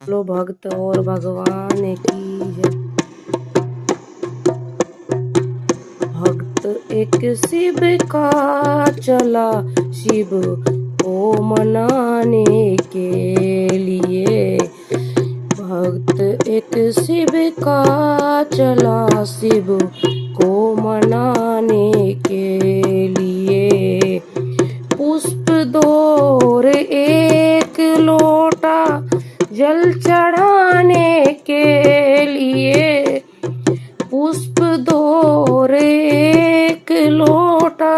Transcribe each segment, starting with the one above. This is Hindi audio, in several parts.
लो भक्त और भगवान की जय। भक्त एक शिव का चला शिव को मनाने के लिए। भक्त एक शिव का चला शिव को मनाने के लिए। पुष्प दौर एक लोटा जल चढ़ाने के लिए। पुष्प दौर एक लोटा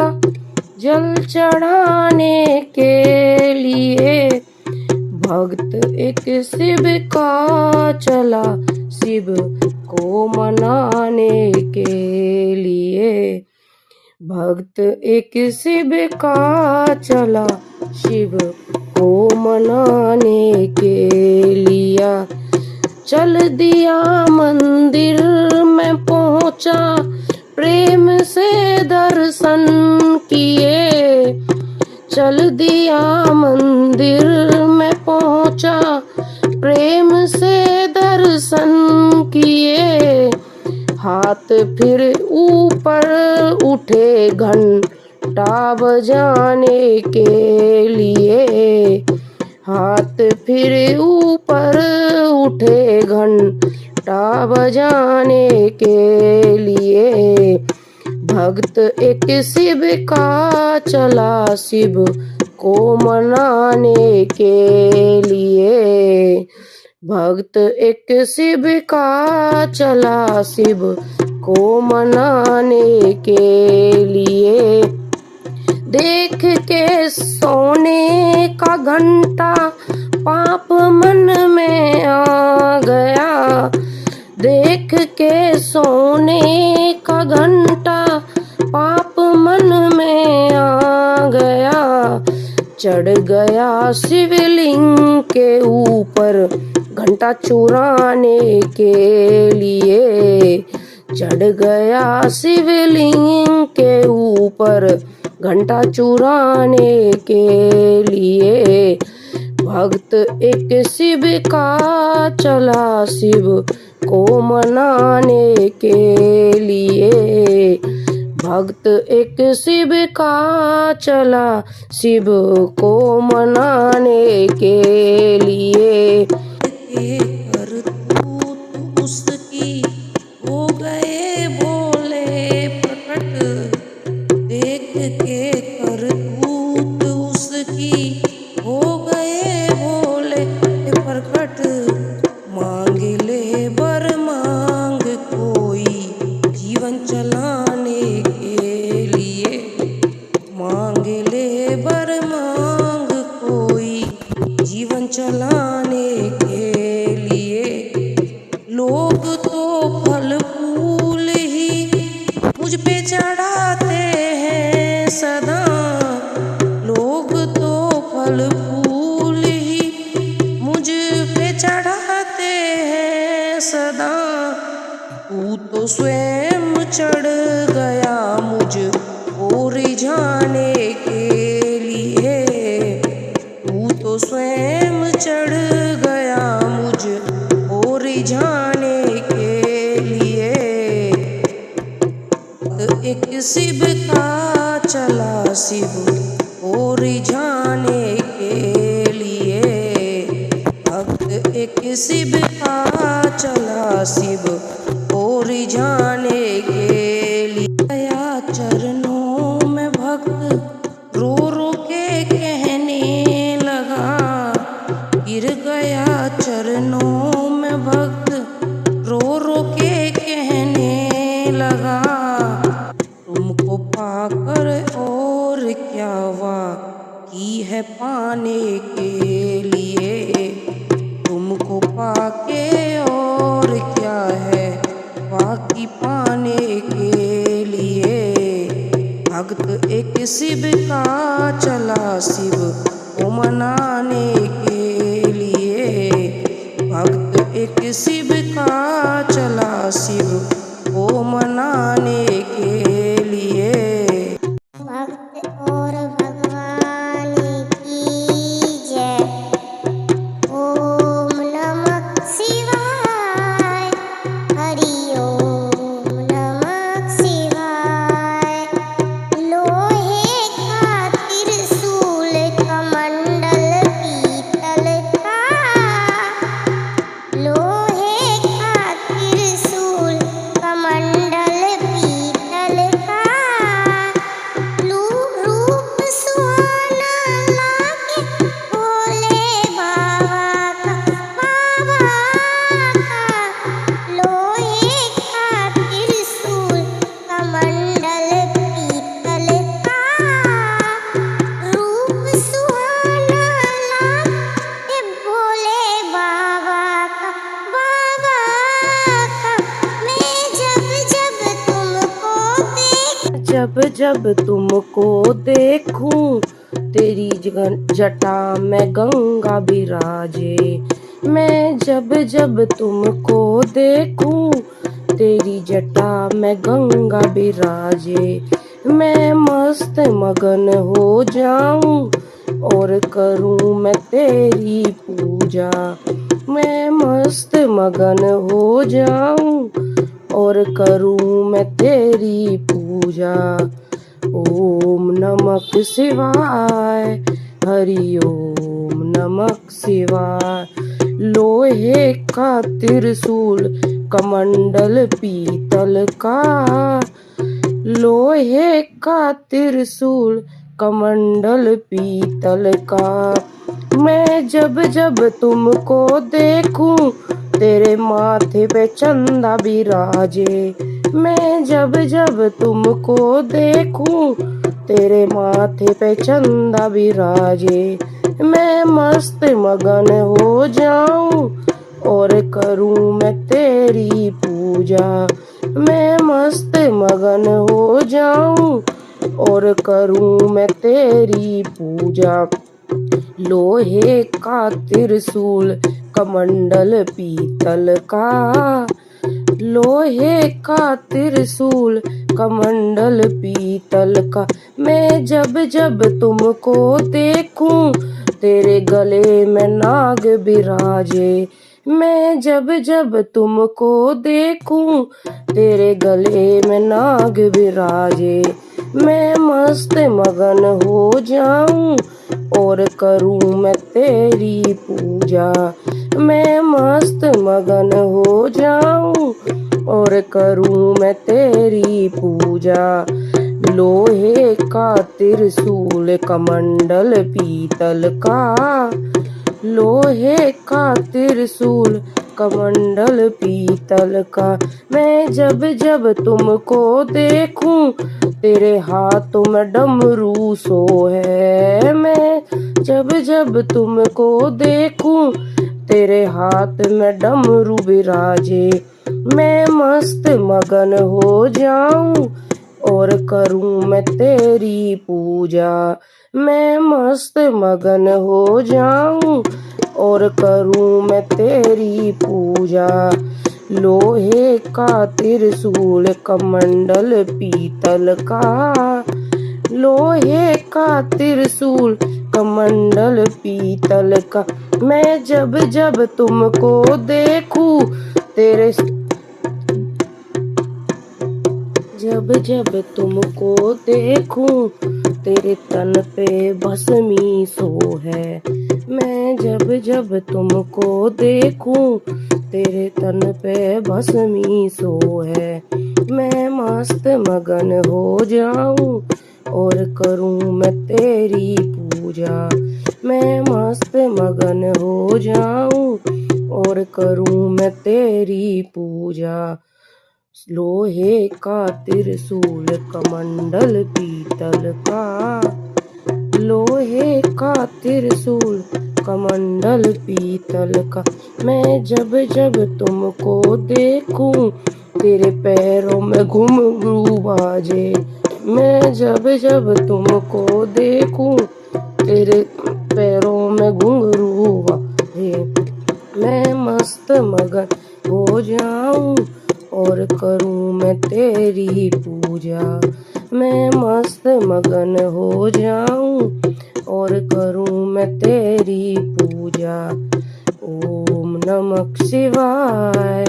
जल चढ़ाने के लिए। भक्त एक शिव का चला शिव को मनाने के लिए। भक्त एक शिव का चला शिव को मनाने के लिया। चल दिया मंदिर में पहुंचा प्रेम से दर्शन किए। चल दिया मंदिर में पहुंचा प्रेम से दर्शन किए। हाथ फिर ऊपर उठे घंटा बजाने के लिए। हाथ फिर ऊपर उठे घंटा बजाने के लिए। भक्त एक शिव का चला शिव को मनाने के लिए। भक्त एक शिव का चला शिव को मनाने के लिए। देख के सोने का घंटा पाप मन में आ गया। देख के सोने का घंटा पाप मन में आ गया। चढ़ गया शिवलिंग के ऊपर घंटा चुराने के लिए। चढ़ गया शिवलिंग के ऊपर घंटा चुराने के लिए। भक्त एक शिव का चला शिव को मनाने के लिए। भक्त एक शिव का चला शिव को मनाने के लिए। करतूत उसकी हो गए भोले प्रकट। देख के करतूत उसकी हो गए भोले प्रकट। मांग ले बर मांग कोई जीवन चलाने के लिए। मांग ले बर मांग कोई जीवन चलाने के लिए। लोग तो फल फूल ही मुझ पे चढ़ाते हैं सदा। लोग तो फल फूल ही मुझ पे चढ़ाते हैं सदा। तू तो स्वयं चढ़ गया मुझ को रिझाने के लिए। तू तो स्वयं चढ़ गया मुझ को रिझाने के लिए। एक शिव का चला शिव को रिझाने के लिए। भक्त एक शिव का चला शिव को रिझाने के लिए। गया चरणों में भक्त रो रो के कहने लगा। गिर गया चरणों में भक्त रो रो के कहने लगा। तुमको पाकर और क्या वाकी है पाने के लिए। तुमको पाके और क्या है बाकी पाने के लिए। भक्त एक शिव का चला शिव को मनाने के लिए। भक्त एक शिव का चला शिव को मनाने के लिए। भक्त और भगवान की जय। ओम नमः जब तुमको देखूं तेरी जटा में गंगा बिराजे। मैं जब जब तुमको देखूं तेरी जटा में गंगा बिराजे। मैं मस्त मगन हो जाऊं और करूं मैं तेरी पूजा। मैं मस्त मगन हो जाऊं और करूं मैं तेरी पूजा। ओम नमः शिवाय, हरि ओम नमः शिवाय। लोहे का त्रिशूल कमंडल पीतल का, लोहे का त्रिशूल कमंडल पीतल का। मैं जब जब तुमको देखूं तेरे माथे पे चंदा बिराजे। मैं जब जब तुमको देखूं तेरे माथे पे चंदा बिराजे। मैं मस्त मगन हो जाऊं और करूं मैं तेरी पूजा। मैं मस्त मगन हो जाऊं और करूं मैं तेरी पूजा। लोहे का त्रिशूल कमंडल पीतल का, लोहे का त्रिशूल कमंडल पीतल का। मैं जब जब तुमको देखूं तेरे गले में नाग बिराजे। मैं जब जब तुमको देखूं तेरे गले में नाग बिराजे। मैं मस्त मगन हो जाऊं और करूं मैं तेरी पूजा। मैं मस्त मगन हो जाऊं और करूं मैं तेरी पूजा। लोहे का त्रिशूल कमंडल पीतल का, लोहे का त्रिशूल कमंडल पीतल का। मैं जब जब तुमको देखूं तेरे हाथों में डमरू सोहे। मैं जब जब तुमको देखूं तेरे हाथ में डमरू बिराजे। मैं मस्त मगन हो जाऊं और करूं मैं तेरी पूजा। मैं मस्त मगन हो जाऊं और करूं मैं तेरी पूजा। लोहे का त्रिशूल कमंडल पीतल का, लोहे का त्रिशूल कमंडल पीतल का। मैं जब जब तुमको देखूं तेरे, जब जब तुमको देखूं तेरे तन पे भस्मी सो है। मैं जब जब तुमको देखूं तेरे तन पे भस्मी सो है। मैं मस्त मगन हो जाऊं और करूं मैं तेरी पूजा। मैं मस्त मगन हो जाऊं और करूं मैं तेरी पूजा। लोहे का त्रिशूल कमंडल पीतल का, लोहे का त्रिशूल कमंडल पीतल का। मैं जब जब तुमको देखूं तेरे पैरों में घुंघरू बाजे। मैं जब जब तुमको देखूं तेरे पैरों में घुंघरू बाजे। मैं मस्त मगन हो जाऊं और करूं मैं तेरी पूजा। मैं मस्त मगन हो जाऊं और करूं मैं तेरी पूजा। ओम नमः शिवाय,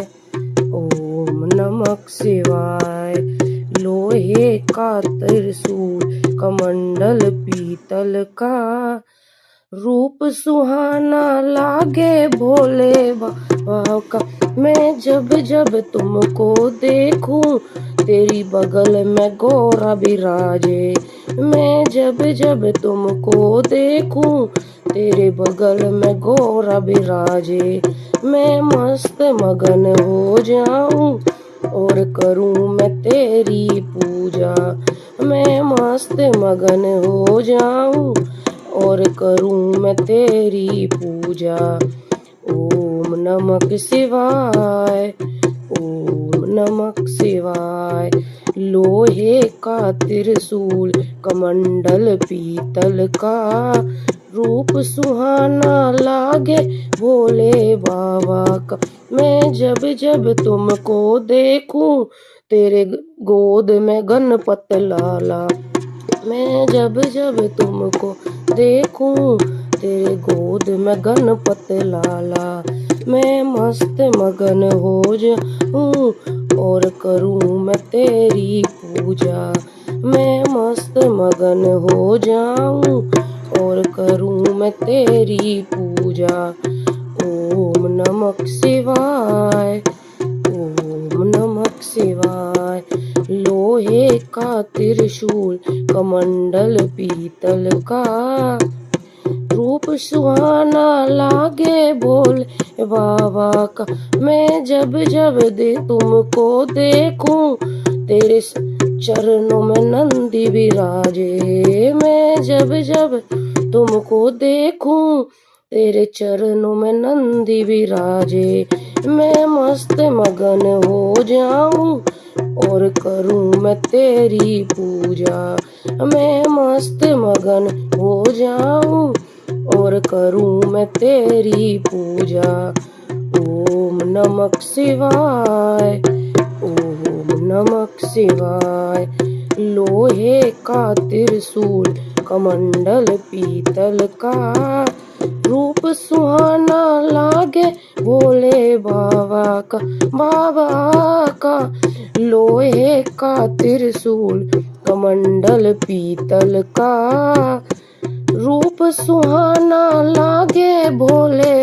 ओम नमः शिवाय। लोहे का त्रिशूल कमंडल पीतल का, रूप सुहाना लागे भोले बाबा का। मैं जब जब तुमको देखूं तेरी बगल में गौरा बिराजे। मैं जब जब तुमको देखूं तेरे बगल में गौरा बिराजे। मैं मस्त मगन हो जाऊं और करूं मैं तेरी पूजा। मैं मस्त मगन हो जाऊं और करूं मैं तेरी पूजा। ओम नमः शिवाय, ओम नमः शिवाय। लोहे का त्रिशूल कमंडल पीतल का, रूप सुहाना लागे भोले बाबा का। मैं जब जब तुमको देखूं तेरे गोद में गणपत लाला। मैं जब जब तुमको देखूं तेरे गोद में गणपत लाला। मैं मस्त मगन हो जाऊं और करूं मैं तेरी पूजा। मैं मस्त मगन हो जाऊं और करूं मैं तेरी पूजा। ओम नमः शिवाय, ओम नमः शिवाय। लोहे का त्रिशूल कमंडल पीतल का, रूप सुहाना लागे भोले बाबा का। मैं जब जब तुमको देखूं तेरे चरणों में नंदी विराजे। मैं जब जब तुमको देखूं तेरे चरणों में नंदी विराजे। मैं मस्त मगन हो जाऊं और करूं मैं तेरी पूजा। मैं मस्त मगन हो जाऊं और करूं मैं तेरी पूजा। ओम नमः शिवाय, ओम नमः शिवाय। लोहे का त्रिशूल कमंडल पीतल का, रूप सुहाना लागे भोले बाबा का, बाबा का। लोहे का त्रिशूल कमंडल पीतल का, रूप सुहाना लागे भोले